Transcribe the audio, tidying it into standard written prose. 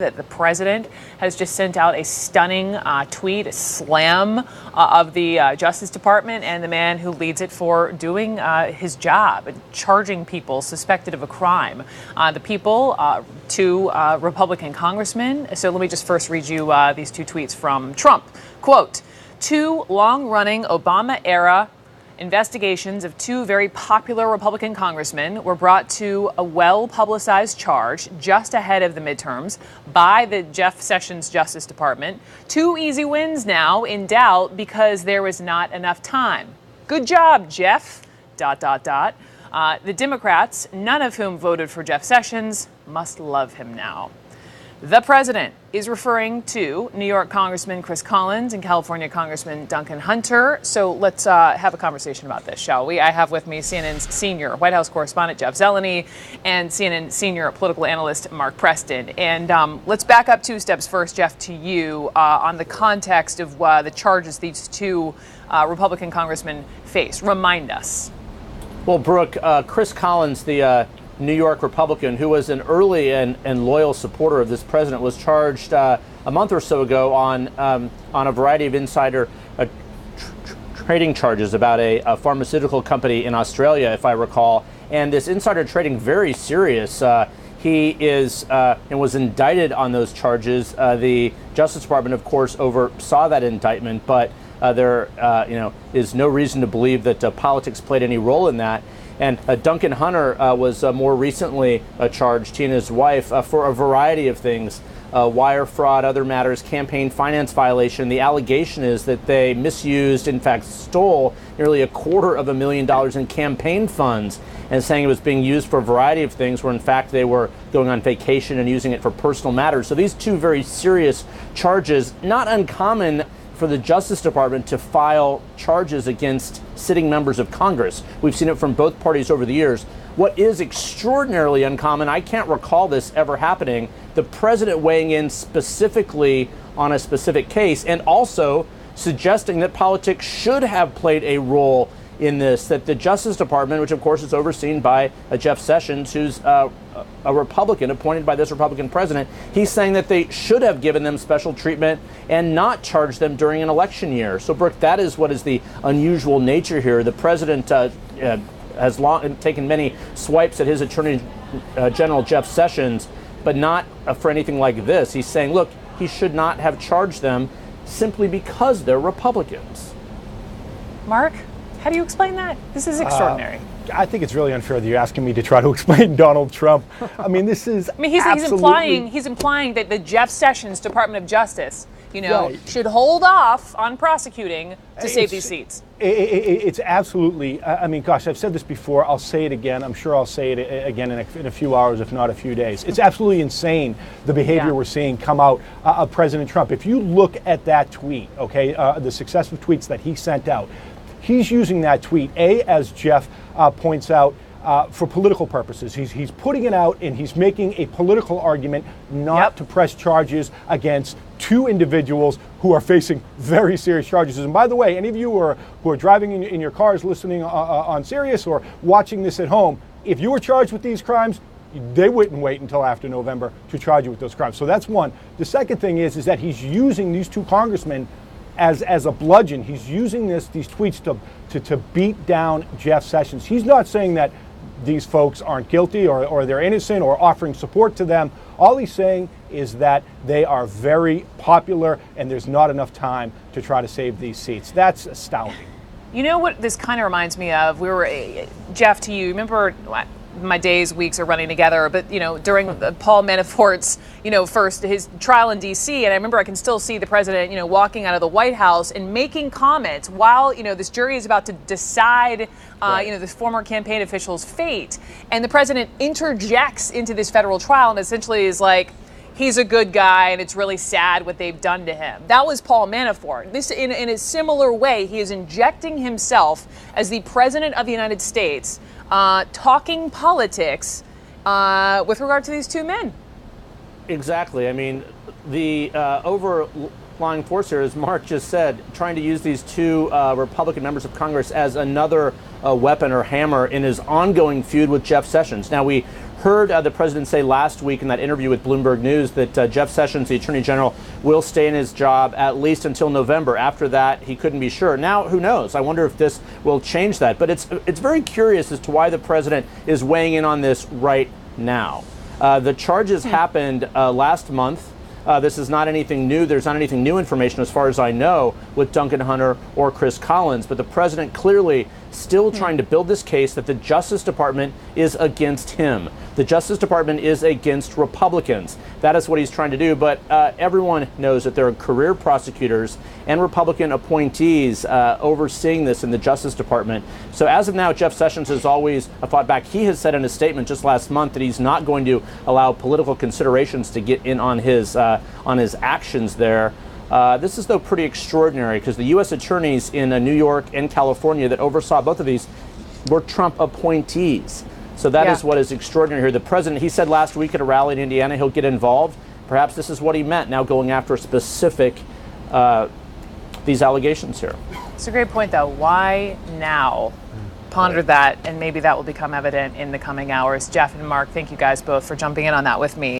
that the president has just sent out a stunning tweet, a slam of the Justice Department and the man who leads it for doing his job and charging people suspected of a crime. The people, two Republican congressmen. So let me just first read you these two tweets from Trump. Quote, two long-running Obama-era investigations of two very popular Republican congressmen were brought to a well-publicized charge just ahead of the midterms by the Jeff Sessions Justice Department. Two easy wins now in doubt because there was not enough time. Good job, Jeff. ... The Democrats, none of whom voted for Jeff Sessions, must love him now. The president is referring to New York Congressman Chris Collins and California Congressman Duncan Hunter. So let's have a conversation about this, shall we? I have with me CNN's senior White House correspondent Jeff Zeleny and CNN senior political analyst Mark Preston. And let's back up two steps first, Jeff, to you on the context of the charges these two Republican congressmen face. Remind us. Well, Brooke, Chris Collins, the New York Republican, who was an early and loyal supporter of this president, was charged a month or so ago on a variety of insider trading charges about a pharmaceutical company in Australia, if I recall. And this insider trading, very serious. He is and was indicted on those charges. The Justice Department, of course, oversaw that indictment, but there is no reason to believe that politics played any role in that. And Duncan Hunter was more recently charged, he and his wife, for a variety of things, wire fraud, other matters, campaign finance violation. The allegation is that they misused, in fact, stole nearly $250,000 in campaign funds, and saying it was being used for a variety of things where, in fact, they were going on vacation and using it for personal matters. So these two very serious charges, not uncommon for the Justice Department to file charges against sitting members of Congress. We've seen it from both parties over the years. What is extraordinarily uncommon, I can't recall this ever happening, the president weighing in specifically on a specific case and also suggesting that politics should have played a role in this, that the Justice Department, which of course is overseen by Jeff Sessions, who's a Republican appointed by this Republican president, he's saying that they should have given them special treatment and not charged them during an election year. So, Brooke, that is what is the unusual nature here. The president has long taken many swipes at his Attorney General Jeff Sessions, but not for anything like this. He's saying, look, he should not have charged them simply because they're Republicans. Mark, how do you explain that? This is extraordinary. I think it's really unfair that you're asking me to try to explain Donald Trump. I mean, this is he's implying that the Jeff Sessions Department of Justice, should hold off on prosecuting to save these seats. It's absolutely, I mean, gosh, I've said this before. I'll say it again. I'm sure I'll say it again in a few hours, if not a few days. It's absolutely insane, the behavior we're seeing come out of President Trump. If you look at that tweet, okay, the successive tweets that he sent out, he's using that tweet, as Jeff points out, for political purposes. He's putting it out and he's making a political argument not to press charges against two individuals who are facing very serious charges. And by the way, any of you who are driving in your cars listening on Sirius or watching this at home, if you were charged with these crimes, they wouldn't wait until after November to charge you with those crimes. So that's one. The second thing is that he's using these two congressmen as a bludgeon. He's using these tweets to beat down Jeff Sessions. He's not saying that these folks aren't guilty or they're innocent or offering support to them. All he's saying is that they are very popular and there's not enough time to try to save these seats. That's astounding. You know what this kind of reminds me of? We were, Jeff, to you, remember my days, weeks are running together, but, during Paul Manafort's, first his trial in D.C., and I remember I can still see the president, walking out of the White House and making comments while, this jury is about to decide, this former campaign official's fate. And the president interjects into this federal trial and essentially is like, he's a good guy and it's really sad what they've done to him. That was Paul Manafort. This, in a similar way, he is injecting himself as the president of the United States, talking politics with regard to these two men. Exactly. I mean, the overlying force here, as Mark just said, trying to use these two Republican members of Congress as another weapon or hammer in his ongoing feud with Jeff Sessions. Now, we heard the president say last week in that interview with Bloomberg News that Jeff Sessions, the Attorney General, will stay in his job at least until November. After that, he couldn't be sure. Now, who knows? I wonder if this will change that. But it's very curious as to why the president is weighing in on this right now. The charges happened last month. This is not anything new. There's not anything new information as far as I know with Duncan Hunter or Chris Collins. But the president clearly still trying to build this case that the Justice Department is against him. The Justice Department is against Republicans. That is what he's trying to do. But everyone knows that there are career prosecutors and Republican appointees overseeing this in the Justice Department. So as of now, Jeff Sessions has always fought back. He has said in a statement just last month that he's not going to allow political considerations to get in on his actions there. This is, though, pretty extraordinary because the U.S. attorneys in New York and California that oversaw both of these were Trump appointees. So that is what is extraordinary here. The president, he said last week at a rally in Indiana, he'll get involved. Perhaps this is what he meant, now going after specific these allegations here. It's a great point, though. Why now? Ponder that, and maybe that will become evident in the coming hours. Jeff and Mark, thank you guys both for jumping in on that with me.